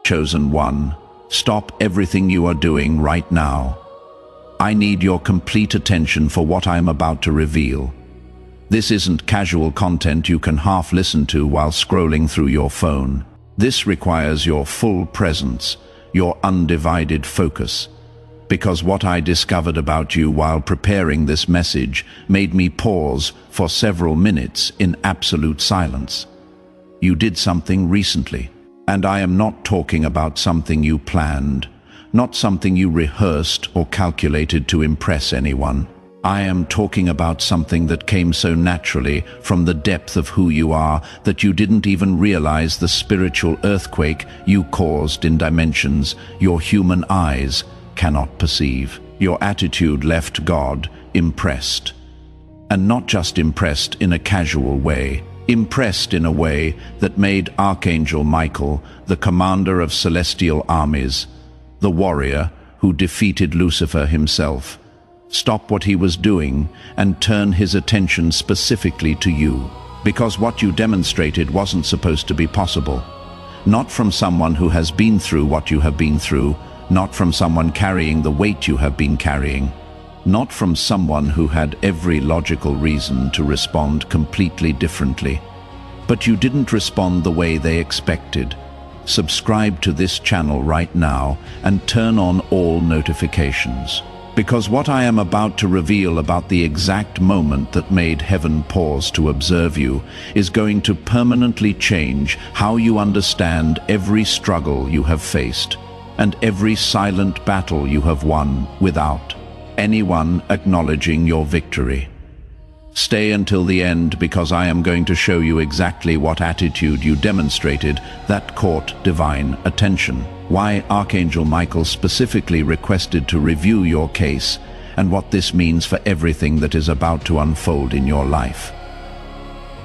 Chosen one, stop everything you are doing right now. I need your complete attention for what I am about to reveal. This isn't casual content you can half listen to while scrolling through your phone. This requires your full presence, your undivided focus. Because what I discovered about you while preparing this message made me pause for several minutes in absolute silence. You did something recently, and I am not talking about something you planned, not something you rehearsed or calculated to impress anyone. I am talking about something that came so naturally from the depth of who you are that you didn't even realize the spiritual earthquake you caused in dimensions your human eyes cannot perceive. Your attitude left God impressed. And not just impressed in a casual way, impressed in a way that made Archangel Michael, the commander of celestial armies, the warrior who defeated Lucifer himself, stop what he was doing and turn his attention specifically to you. Because what you demonstrated wasn't supposed to be possible. Not from someone who has been through what you have been through, not from someone carrying the weight you have been carrying, not from someone who had every logical reason to respond completely differently. But you didn't respond the way they expected. Subscribe to this channel right now and turn on all notifications. Because what I am about to reveal about the exact moment that made heaven pause to observe you is going to permanently change how you understand every struggle you have faced and every silent battle you have won without anyone acknowledging your victory. Stay until the end because I am going to show you exactly what attitude you demonstrated that caught divine attention. Why Archangel Michael specifically requested to review your case and what this means for everything that is about to unfold in your life.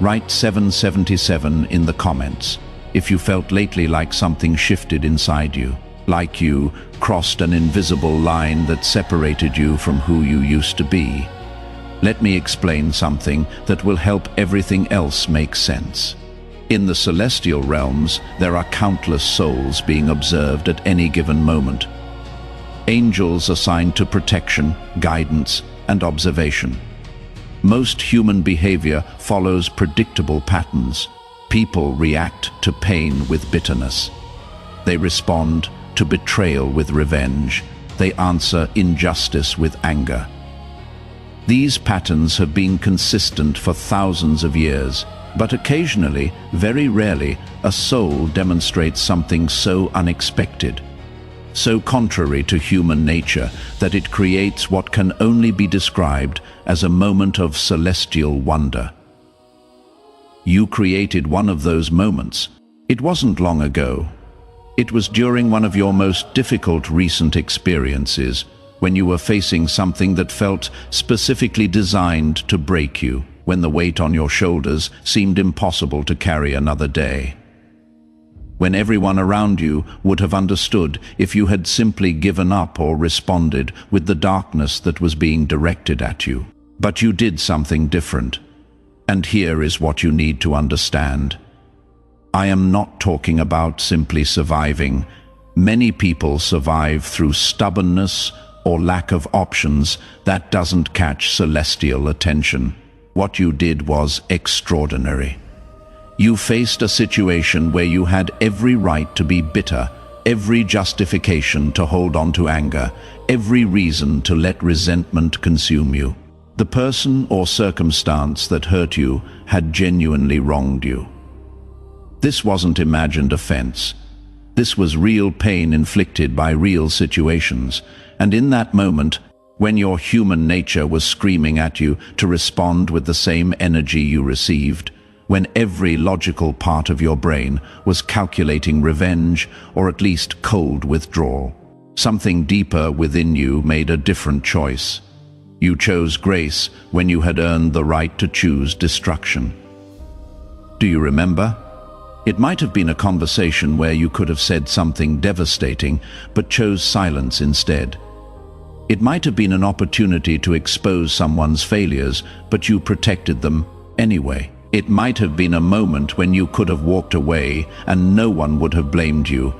Write 777 in the comments if you felt lately like something shifted inside you, like you crossed an invisible line that separated you from who you used to be. Let me explain something that will help everything else make sense. In the celestial realms, there are countless souls being observed at any given moment. Angels assigned to protection, guidance, and observation. Most human behavior follows predictable patterns. People react to pain with bitterness. They respond to betrayal with revenge. They answer injustice with anger. These patterns have been consistent for thousands of years, but occasionally, very rarely, a soul demonstrates something so unexpected, so contrary to human nature that it creates what can only be described as a moment of celestial wonder. You created one of those moments. It wasn't long ago. It was during one of your most difficult recent experiences, when you were facing something that felt specifically designed to break you, when the weight on your shoulders seemed impossible to carry another day. When everyone around you would have understood if you had simply given up or responded with the darkness that was being directed at you. But you did something different. And here is what you need to understand. I am not talking about simply surviving. Many people survive through stubbornness or lack of options that doesn't catch celestial attention. What you did was extraordinary. You faced a situation where you had every right to be bitter, every justification to hold on to anger, every reason to let resentment consume you. The person or circumstance that hurt you had genuinely wronged you. This wasn't imagined offense. This was real pain inflicted by real situations. And in that moment, when your human nature was screaming at you to respond with the same energy you received, when every logical part of your brain was calculating revenge or at least cold withdrawal, something deeper within you made a different choice. You chose grace when you had earned the right to choose destruction. Do you remember? It might have been a conversation where you could have said something devastating, but chose silence instead. It might have been an opportunity to expose someone's failures, but you protected them anyway. It might have been a moment when you could have walked away and no one would have blamed you,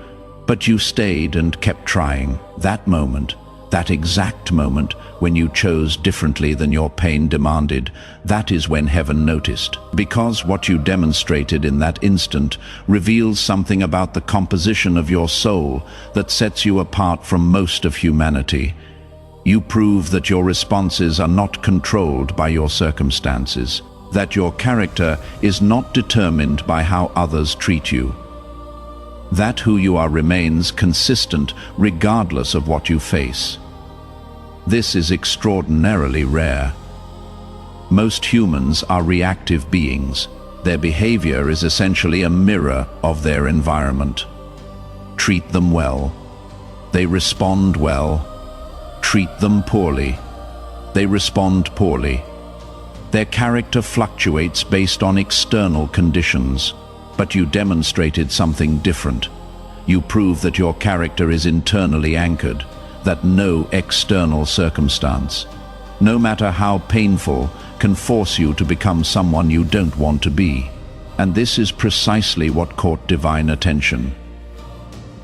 But you stayed and kept trying. That moment, that exact moment when you chose differently than your pain demanded, that is when heaven noticed. Because what you demonstrated in that instant reveals something about the composition of your soul that sets you apart from most of humanity. You prove that your responses are not controlled by your circumstances, that your character is not determined by how others treat you, that who you are remains consistent regardless of what you face. This is extraordinarily rare. Most humans are reactive beings. Their behavior is essentially a mirror of their environment. Treat them well. They respond well. Treat them poorly. They respond poorly. Their character fluctuates based on external conditions. But you demonstrated something different. You prove that your character is internally anchored, that no external circumstance, no matter how painful, can force you to become someone you don't want to be. And this is precisely what caught divine attention.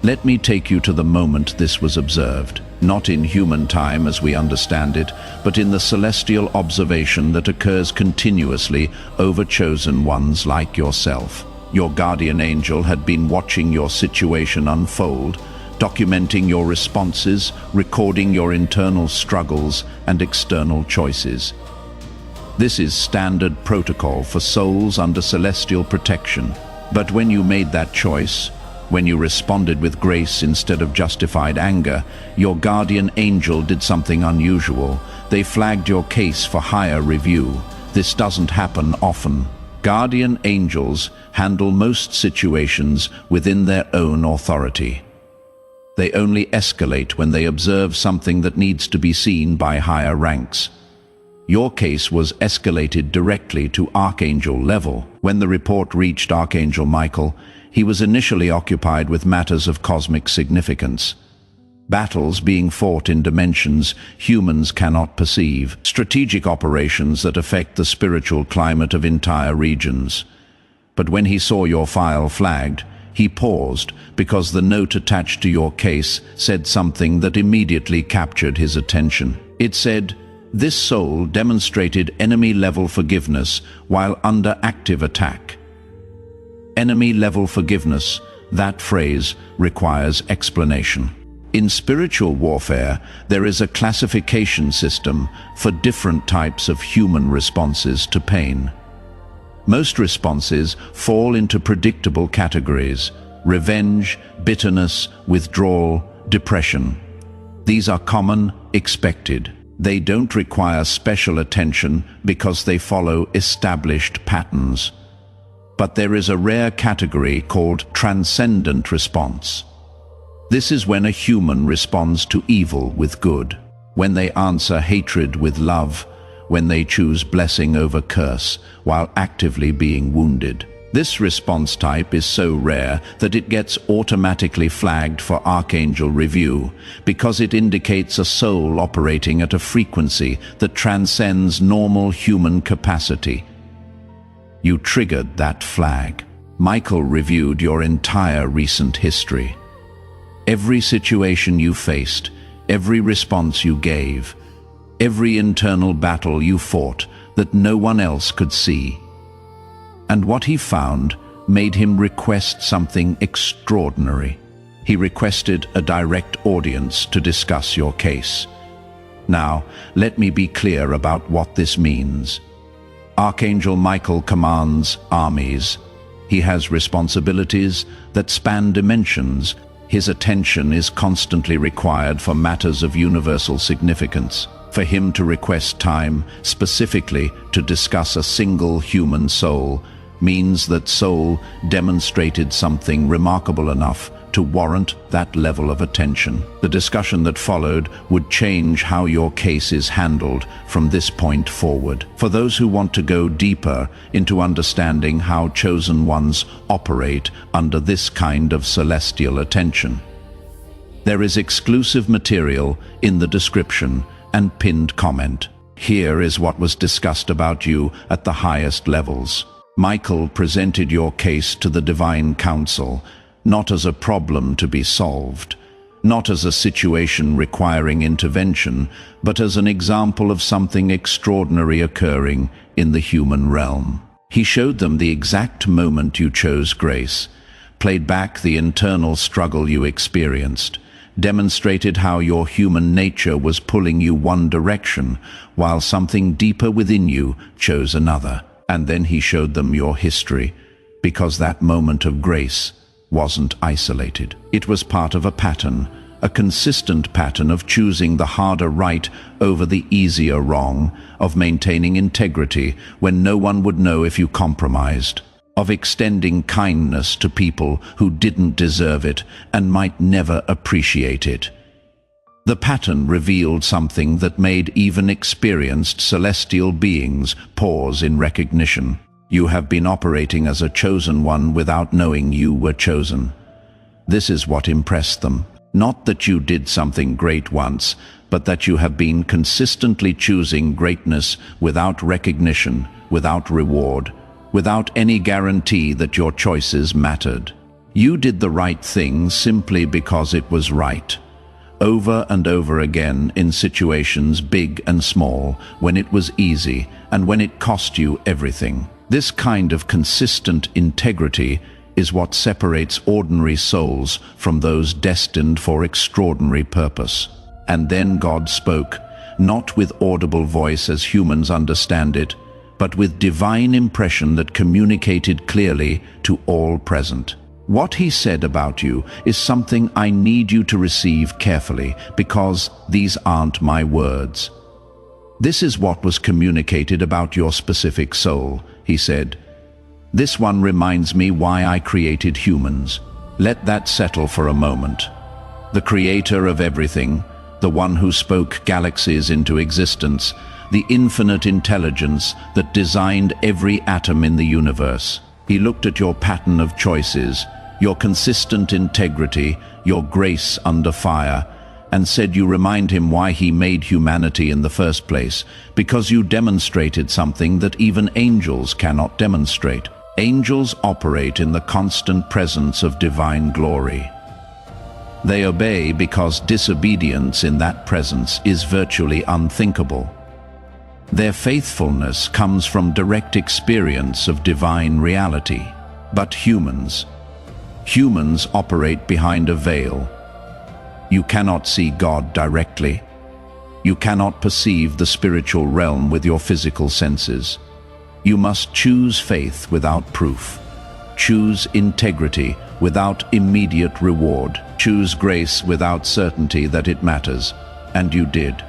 Let me take you to the moment this was observed, not in human time as we understand it, but in the celestial observation that occurs continuously over chosen ones like yourself. Your guardian angel had been watching your situation unfold, documenting your responses, recording your internal struggles and external choices. This is standard protocol for souls under celestial protection. But when you made that choice, when you responded with grace instead of justified anger, your guardian angel did something unusual. They flagged your case for higher review. This doesn't happen often. Guardian angels handle most situations within their own authority. They only escalate when they observe something that needs to be seen by higher ranks. Your case was escalated directly to Archangel level. When the report reached Archangel Michael, he was initially occupied with matters of cosmic significance. Battles being fought in dimensions humans cannot perceive, strategic operations that affect the spiritual climate of entire regions. But when he saw your file flagged, he paused because the note attached to your case said something that immediately captured his attention. It said, "This soul demonstrated enemy-level forgiveness while under active attack." Enemy-level forgiveness, that phrase requires explanation. In spiritual warfare, there is a classification system for different types of human responses to pain. Most responses fall into predictable categories: revenge, bitterness, withdrawal, depression. These are common, expected. They don't require special attention because they follow established patterns. But there is a rare category called transcendent response. This is when a human responds to evil with good, when they answer hatred with love, when they choose blessing over curse while actively being wounded. This response type is so rare that it gets automatically flagged for Archangel review because it indicates a soul operating at a frequency that transcends normal human capacity. You triggered that flag. Michael reviewed your entire recent history. Every situation you faced, every response you gave, every internal battle you fought that no one else could see. And what he found made him request something extraordinary. He requested a direct audience to discuss your case. Now, let me be clear about what this means. Archangel Michael commands armies. He has responsibilities that span dimensions. His attention is constantly required for matters of universal significance. For him to request time specifically to discuss a single human soul means that soul demonstrated something remarkable enough to warrant that level of attention. The discussion that followed would change how your case is handled from this point forward. For those who want to go deeper into understanding how chosen ones operate under this kind of celestial attention, there is exclusive material in the description and pinned comment. Here is what was discussed about you at the highest levels. Michael presented your case to the Divine Council, not as a problem to be solved, not as a situation requiring intervention, but as an example of something extraordinary occurring in the human realm. He showed them the exact moment you chose grace, played back the internal struggle you experienced, demonstrated how your human nature was pulling you one direction, while something deeper within you chose another. And then he showed them your history, because that moment of grace wasn't isolated. It was part of a pattern, a consistent pattern of choosing the harder right over the easier wrong, of maintaining integrity when no one would know if you compromised, of extending kindness to people who didn't deserve it and might never appreciate it. The pattern revealed something that made even experienced celestial beings pause in recognition. You have been operating as a chosen one without knowing you were chosen. This is what impressed them. Not that you did something great once, but that you have been consistently choosing greatness without recognition, without reward, without any guarantee that your choices mattered. You did the right thing simply because it was right. Over and over again in situations big and small, when it was easy and when it cost you everything. This kind of consistent integrity is what separates ordinary souls from those destined for extraordinary purpose. And then God spoke, not with audible voice as humans understand it, but with divine impression that communicated clearly to all present. What he said about you is something I need you to receive carefully, because these aren't my words. This is what was communicated about your specific soul, he said. This one reminds me why I created humans. Let that settle for a moment. The creator of everything, the one who spoke galaxies into existence, the infinite intelligence that designed every atom in the universe. He looked at your pattern of choices, your consistent integrity, your grace under fire, and said you remind him why he made humanity in the first place, because you demonstrated something that even angels cannot demonstrate. Angels operate in the constant presence of divine glory. They obey because disobedience in that presence is virtually unthinkable. Their faithfulness comes from direct experience of divine reality. But humans operate behind a veil. You cannot see God directly. You cannot perceive the spiritual realm with your physical senses. You must choose faith without proof. Choose integrity without immediate reward. Choose grace without certainty that it matters. And you did.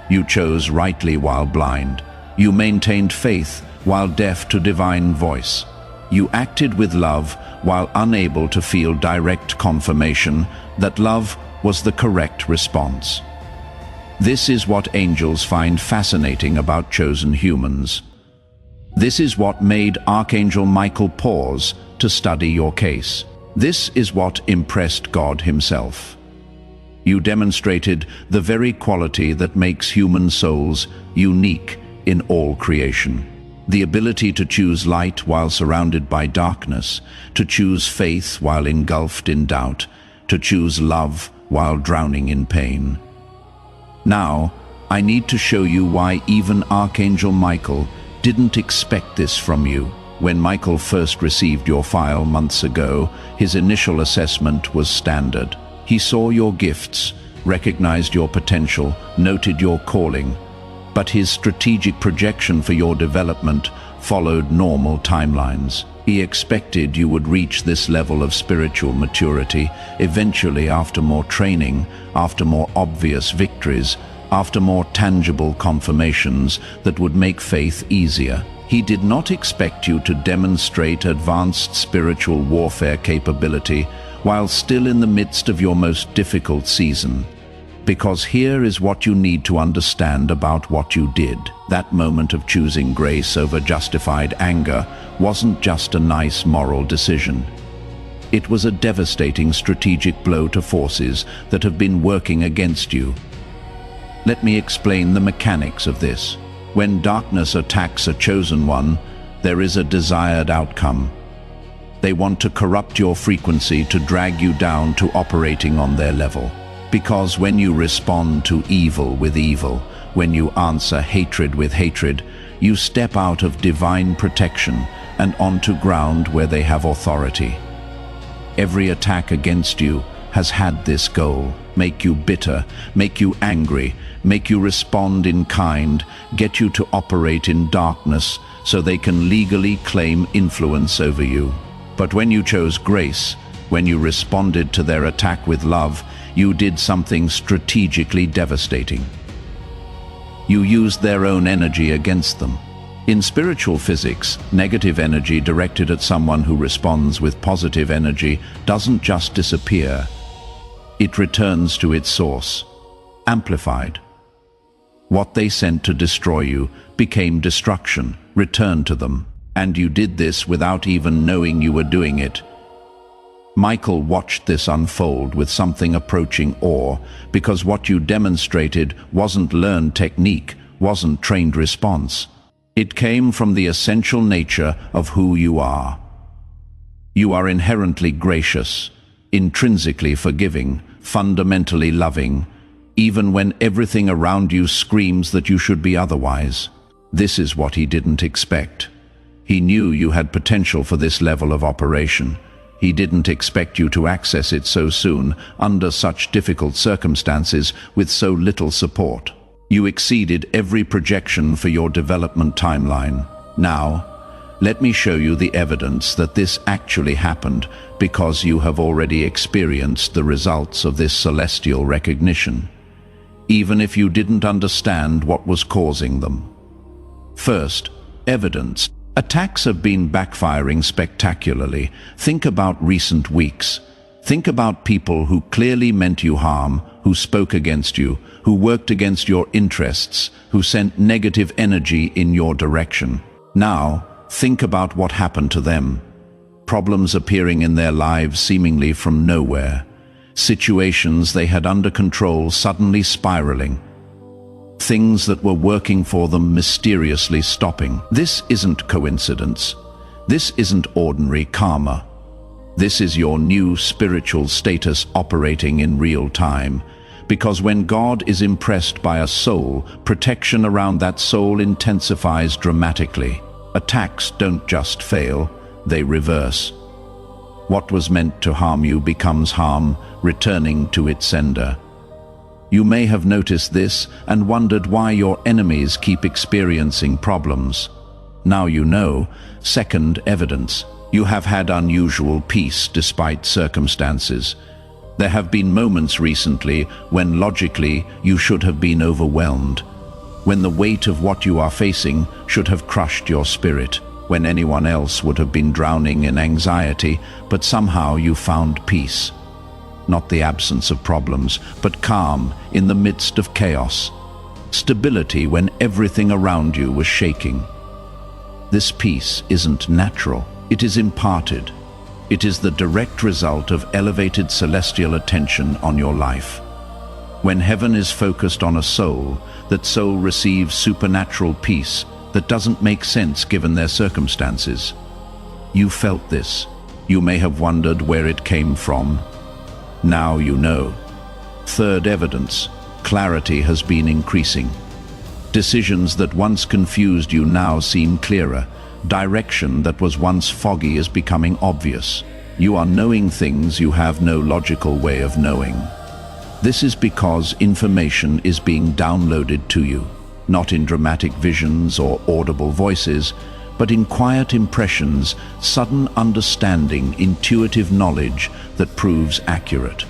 You chose rightly while blind. You maintained faith while deaf to divine voice. You acted with love while unable to feel direct confirmation that love was the correct response. This is what angels find fascinating about chosen humans. This is what made Archangel Michael pause to study your case. This is what impressed God himself. You demonstrated the very quality that makes human souls unique in all creation. The ability to choose light while surrounded by darkness, to choose faith while engulfed in doubt, to choose love while drowning in pain. Now, I need to show you why even Archangel Michael didn't expect this from you. When Michael first received your file months ago, his initial assessment was standard. He saw your gifts, recognized your potential, noted your calling, but his strategic projection for your development followed normal timelines. He expected you would reach this level of spiritual maturity eventually after more training, after more obvious victories, after more tangible confirmations that would make faith easier. He did not expect you to demonstrate advanced spiritual warfare capability while still in the midst of your most difficult season. Because here is what you need to understand about what you did. That moment of choosing grace over justified anger wasn't just a nice moral decision. It was a devastating strategic blow to forces that have been working against you. Let me explain the mechanics of this. When darkness attacks a chosen one, there is a desired outcome. They want to corrupt your frequency to drag you down to operating on their level. Because when you respond to evil with evil, when you answer hatred with hatred, you step out of divine protection and onto ground where they have authority. Every attack against you has had this goal: make you bitter, make you angry, make you respond in kind, get you to operate in darkness so they can legally claim influence over you. But when you chose grace, when you responded to their attack with love, you did something strategically devastating. You used their own energy against them. In spiritual physics, negative energy directed at someone who responds with positive energy doesn't just disappear. It returns to its source, amplified. What they sent to destroy you became destruction, returned to them, and you did this without even knowing you were doing it. Michael watched this unfold with something approaching awe, because what you demonstrated wasn't learned technique, wasn't trained response. It came from the essential nature of who you are. You are inherently gracious, intrinsically forgiving, fundamentally loving, even when everything around you screams that you should be otherwise. This is what he didn't expect. He knew you had potential for this level of operation. He didn't expect you to access it so soon, under such difficult circumstances, with so little support. You exceeded every projection for your development timeline. Now, let me show you the evidence that this actually happened, because you have already experienced the results of this celestial recognition, even if you didn't understand what was causing them. First, evidence. Attacks have been backfiring spectacularly. Think about recent weeks. Think about people who clearly meant you harm, who spoke against you, who worked against your interests, who sent negative energy in your direction. Now, think about what happened to them. Problems appearing in their lives seemingly from nowhere. Situations they had under control suddenly spiraling. Things that were working for them mysteriously stopping. This isn't coincidence. This isn't ordinary karma. This is your new spiritual status operating in real time. Because when God is impressed by a soul, protection around that soul intensifies dramatically. Attacks don't just fail, they reverse. What was meant to harm you becomes harm, returning to its sender. You may have noticed this and wondered why your enemies keep experiencing problems. Now you know. Second, evidence. You have had unusual peace despite circumstances. There have been moments recently when logically you should have been overwhelmed, when the weight of what you are facing should have crushed your spirit, when anyone else would have been drowning in anxiety, but somehow you found peace. Not the absence of problems, but calm in the midst of chaos. Stability when everything around you was shaking. This peace isn't natural, it is imparted. It is the direct result of elevated celestial attention on your life. When heaven is focused on a soul, that soul receives supernatural peace that doesn't make sense given their circumstances. You felt this. You may have wondered where it came from. Now you know. Third, evidence. Clarity has been increasing. Decisions that once confused you now seem clearer. Direction that was once foggy is becoming obvious. You are knowing things you have no logical way of knowing. This is because information is being downloaded to you, not in dramatic visions or audible voices, but in quiet impressions, sudden understanding, intuitive knowledge that proves accurate.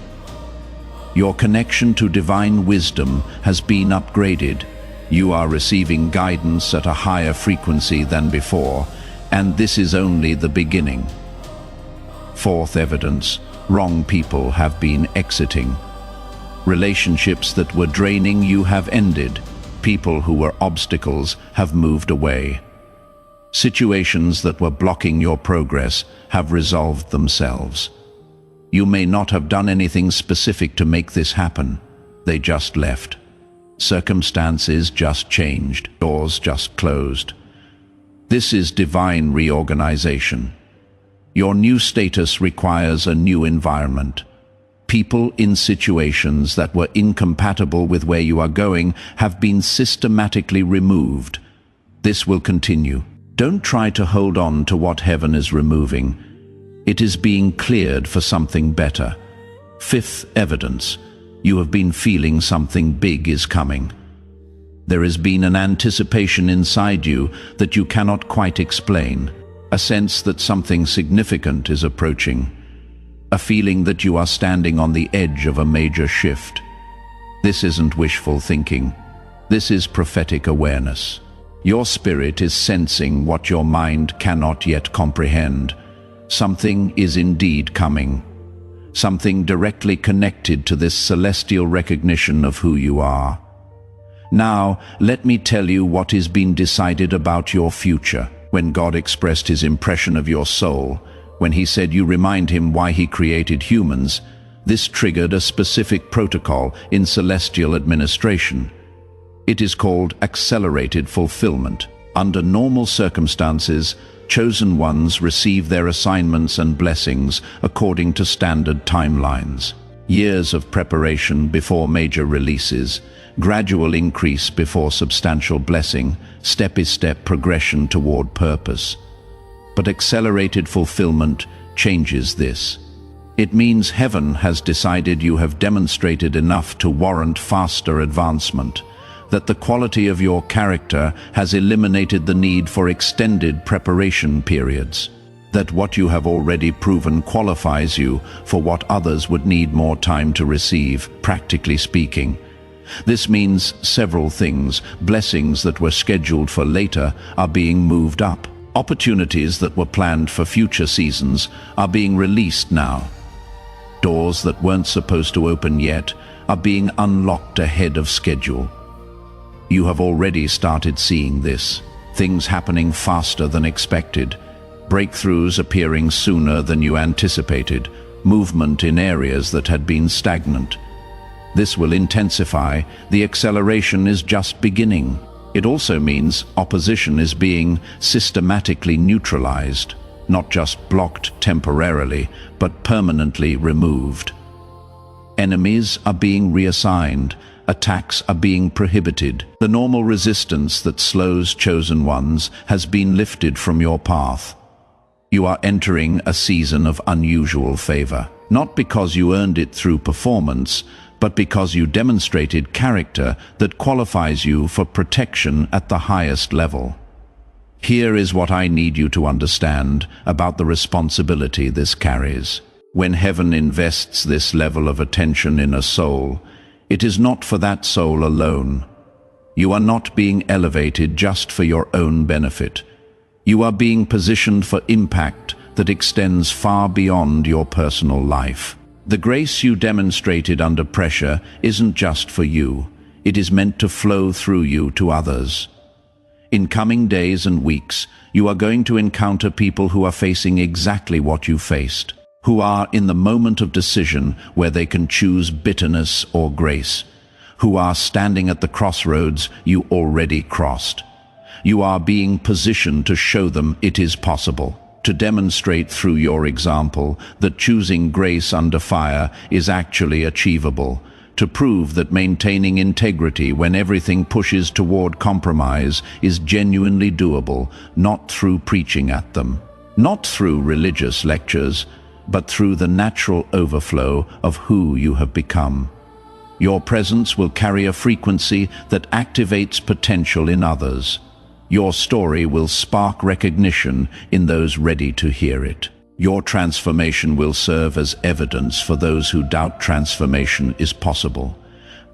Your connection to divine wisdom has been upgraded. You are receiving guidance at a higher frequency than before, and this is only the beginning. Fourth, evidence. Wrong people have been exiting. Relationships that were draining you have ended. People who were obstacles have moved away. Situations that were blocking your progress have resolved themselves. You may not have done anything specific to make this happen. They just left. Circumstances just changed. Doors just closed. This is divine reorganization. Your new status requires a new environment. People in situations that were incompatible with where you are going have been systematically removed. This will continue. Don't try to hold on to what heaven is removing. It is being cleared for something better. Fifth evidence. You have been feeling something big is coming. There has been an anticipation inside you that you cannot quite explain, a sense that something significant is approaching, a feeling that you are standing on the edge of a major shift. This isn't wishful thinking. This is prophetic awareness. Your spirit is sensing what your mind cannot yet comprehend. Something is indeed coming. Something directly connected to this celestial recognition of who you are. Now, let me tell you what has been decided about your future. When God expressed his impression of your soul, when he said you remind him why he created humans, this triggered a specific protocol in celestial administration. It is called accelerated fulfillment. Under normal circumstances, chosen ones receive their assignments and blessings according to standard timelines. Years of preparation before major releases, gradual increase before substantial blessing, step-by-step progression toward purpose. But accelerated fulfillment changes this. It means heaven has decided you have demonstrated enough to warrant faster advancement, that the quality of your character has eliminated the need for extended preparation periods, that what you have already proven qualifies you for what others would need more time to receive, practically speaking. This means several things. Blessings that were scheduled for later are being moved up. Opportunities that were planned for future seasons are being released now. Doors that weren't supposed to open yet are being unlocked ahead of schedule. You have already started seeing this. Things happening faster than expected. Breakthroughs appearing sooner than you anticipated. Movement in areas that had been stagnant. This will intensify. The acceleration is just beginning. It also means opposition is being systematically neutralized, not just blocked temporarily, but permanently removed. Enemies are being reassigned. Attacks are being prohibited. The normal resistance that slows chosen ones has been lifted from your path. You are entering a season of unusual favor, not because you earned it through performance, but because you demonstrated character that qualifies you for protection at the highest level. Here is what I need you to understand about the responsibility this carries. When heaven invests this level of attention in a soul, it is not for that soul alone. You are not being elevated just for your own benefit. You are being positioned for impact that extends far beyond your personal life. The grace you demonstrated under pressure isn't just for you. It is meant to flow through you to others. In coming days and weeks, you are going to encounter people who are facing exactly what you faced, who are in the moment of decision where they can choose bitterness or grace, who are standing at the crossroads you already crossed. You are being positioned to show them it is possible, to demonstrate through your example that choosing grace under fire is actually achievable, to prove that maintaining integrity when everything pushes toward compromise is genuinely doable, not through preaching at them, not through religious lectures, but through the natural overflow of who you have become. Your presence will carry a frequency that activates potential in others. Your story will spark recognition in those ready to hear it. Your transformation will serve as evidence for those who doubt transformation is possible.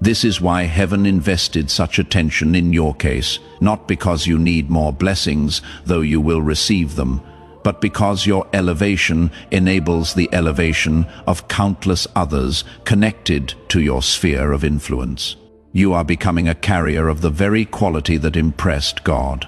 This is why heaven invested such attention in your case, not because you need more blessings, though you will receive them, but because your elevation enables the elevation of countless others connected to your sphere of influence. You are becoming a carrier of the very quality that impressed God.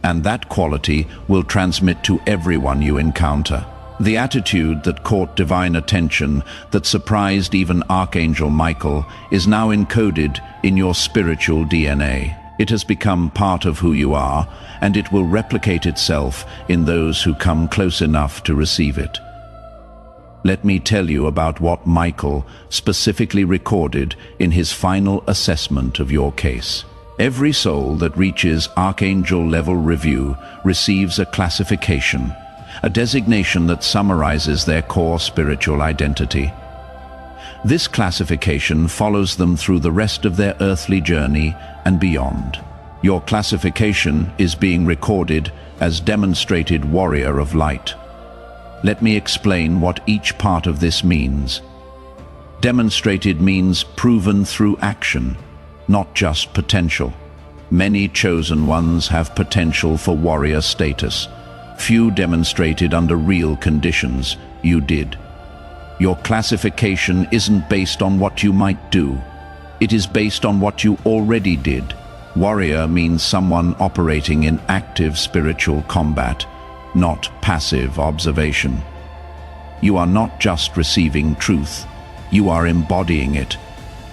And that quality will transmit to everyone you encounter. The attitude that caught divine attention, that surprised even Archangel Michael, is now encoded in your spiritual DNA. It has become part of who you are, and it will replicate itself in those who come close enough to receive it. Let me tell you about what Michael specifically recorded in his final assessment of your case. Every soul that reaches Archangel level review receives a classification, a designation that summarizes their core spiritual identity. This classification follows them through the rest of their earthly journey and beyond. Your classification is being recorded as Demonstrated Warrior of Light. Let me explain what each part of this means. Demonstrated means proven through action, not just potential. Many chosen ones have potential for warrior status. Few demonstrated under real conditions. You did. Your classification isn't based on what you might do. It is based on what you already did. Warrior means someone operating in active spiritual combat, not passive observation. You are not just receiving truth, you are embodying it.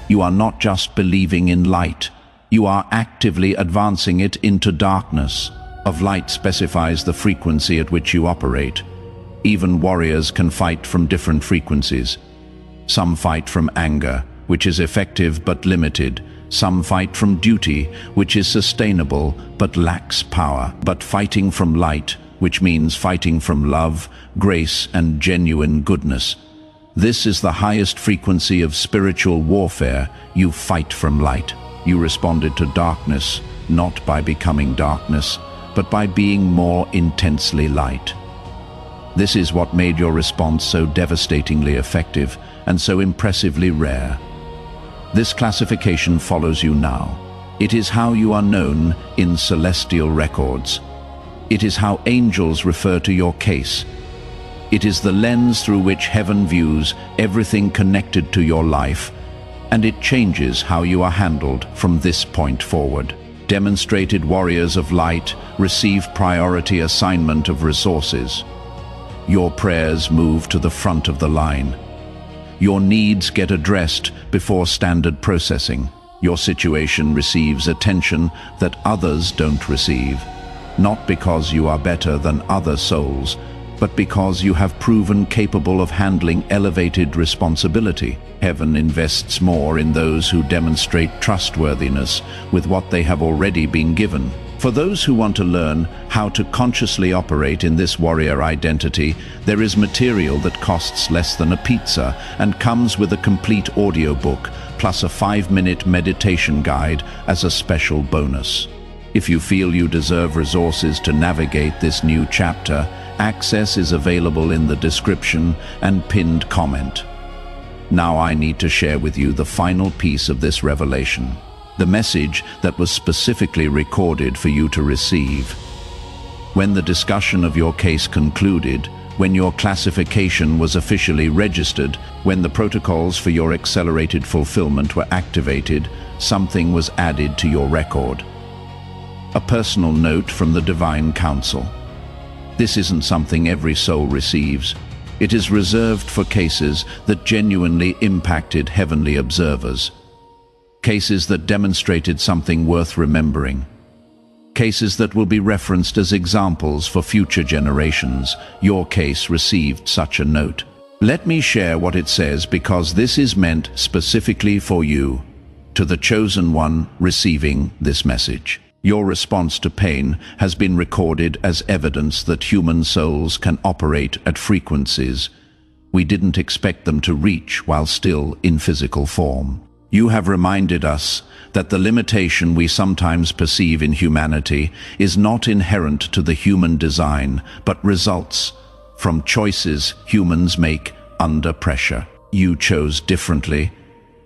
You are not just believing in light, you are actively advancing it into darkness. Of light specifies the frequency at which you operate. Even warriors can fight from different frequencies. Some fight from anger, which is effective but limited. Some fight from duty, which is sustainable but lacks power. But fighting from light, which means fighting from love, grace, and genuine goodness. This is the highest frequency of spiritual warfare. You fight from light. You responded to darkness, not by becoming darkness, but by being more intensely light. This is what made your response so devastatingly effective and so impressively rare. This classification follows you now. It is how you are known in celestial records. It is how angels refer to your case. It is the lens through which heaven views everything connected to your life, and it changes how you are handled from this point forward. Demonstrated warriors of light receive priority assignment of resources. Your prayers move to the front of the line. Your needs get addressed before standard processing. Your situation receives attention that others don't receive, not because you are better than other souls, but because you have proven capable of handling elevated responsibility. Heaven invests more in those who demonstrate trustworthiness with what they have already been given. For those who want to learn how to consciously operate in this warrior identity, there is material that costs less than a pizza and comes with a complete audiobook, plus a 5-minute meditation guide as a special bonus. If you feel you deserve resources to navigate this new chapter, access is available in the description and pinned comment. Now I need to share with you the final piece of this revelation. The message that was specifically recorded for you to receive. When the discussion of your case concluded, when your classification was officially registered, when the protocols for your accelerated fulfillment were activated, something was added to your record. A personal note from the Divine Council. This isn't something every soul receives. It is reserved for cases that genuinely impacted heavenly observers. Cases that demonstrated something worth remembering. Cases that will be referenced as examples for future generations. Your case received such a note. Let me share what it says because this is meant specifically for you, to the chosen one receiving this message. Your response to pain has been recorded as evidence that human souls can operate at frequencies we didn't expect them to reach while still in physical form. You have reminded us that the limitation we sometimes perceive in humanity is not inherent to the human design, but results from choices humans make under pressure. You chose differently,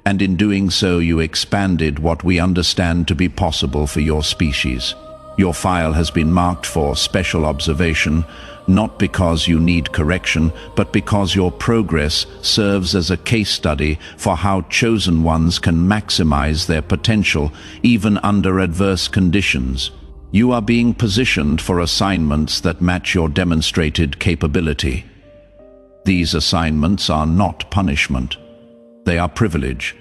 and in doing so you expanded what we understand to be possible for your species. Your file has been marked for special observation, not because you need correction, but because your progress serves as a case study for how chosen ones can maximize their potential even under adverse conditions. You are being positioned for assignments that match your demonstrated capability. These assignments are not punishment. They are privilege.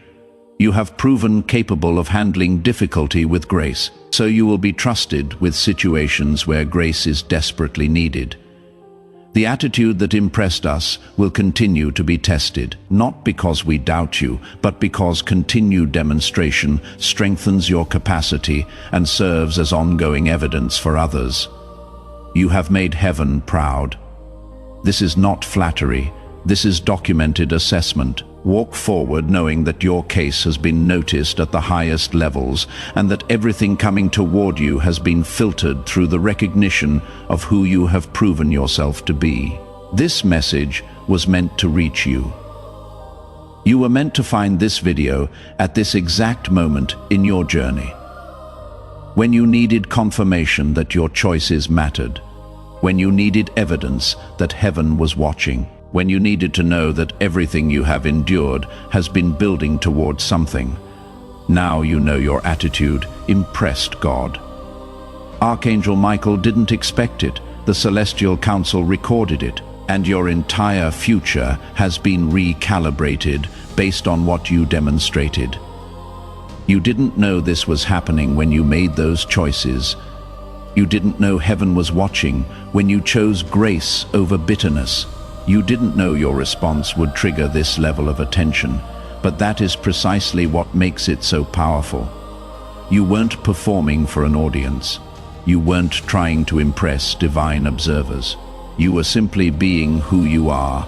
You have proven capable of handling difficulty with grace, so you will be trusted with situations where grace is desperately needed. The attitude that impressed us will continue to be tested, not because we doubt you, but because continued demonstration strengthens your capacity and serves as ongoing evidence for others. You have made heaven proud. This is not flattery, this is documented assessment. Walk forward knowing that your case has been noticed at the highest levels and that everything coming toward you has been filtered through the recognition of who you have proven yourself to be. This message was meant to reach you. You were meant to find this video at this exact moment in your journey. When you needed confirmation that your choices mattered. When you needed evidence that heaven was watching. When you needed to know that everything you have endured has been building towards something. Now you know your attitude impressed God. Archangel Michael didn't expect it, the Celestial Council recorded it, and your entire future has been recalibrated based on what you demonstrated. You didn't know this was happening when you made those choices. You didn't know heaven was watching when you chose grace over bitterness. You didn't know your response would trigger this level of attention, but that is precisely what makes it so powerful. You weren't performing for an audience. You weren't trying to impress divine observers. You were simply being who you are,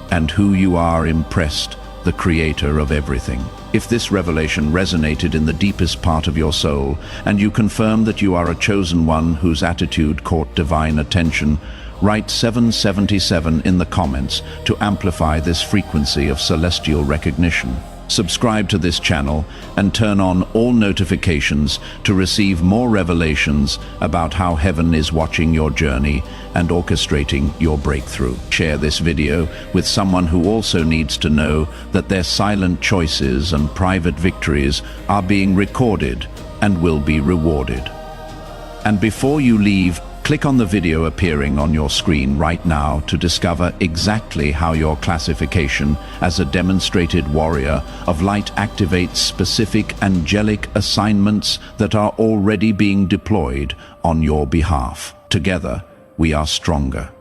and who you are impressed the Creator of everything. If this revelation resonated in the deepest part of your soul, and you confirm that you are a chosen one whose attitude caught divine attention, write 777 in the comments to amplify this frequency of celestial recognition. Subscribe to this channel and turn on all notifications to receive more revelations about how heaven is watching your journey and orchestrating your breakthrough. Share this video with someone who also needs to know that their silent choices and private victories are being recorded and will be rewarded. And before you leave, click on the video appearing on your screen right now to discover exactly how your classification as a demonstrated warrior of light activates specific angelic assignments that are already being deployed on your behalf. Together, we are stronger.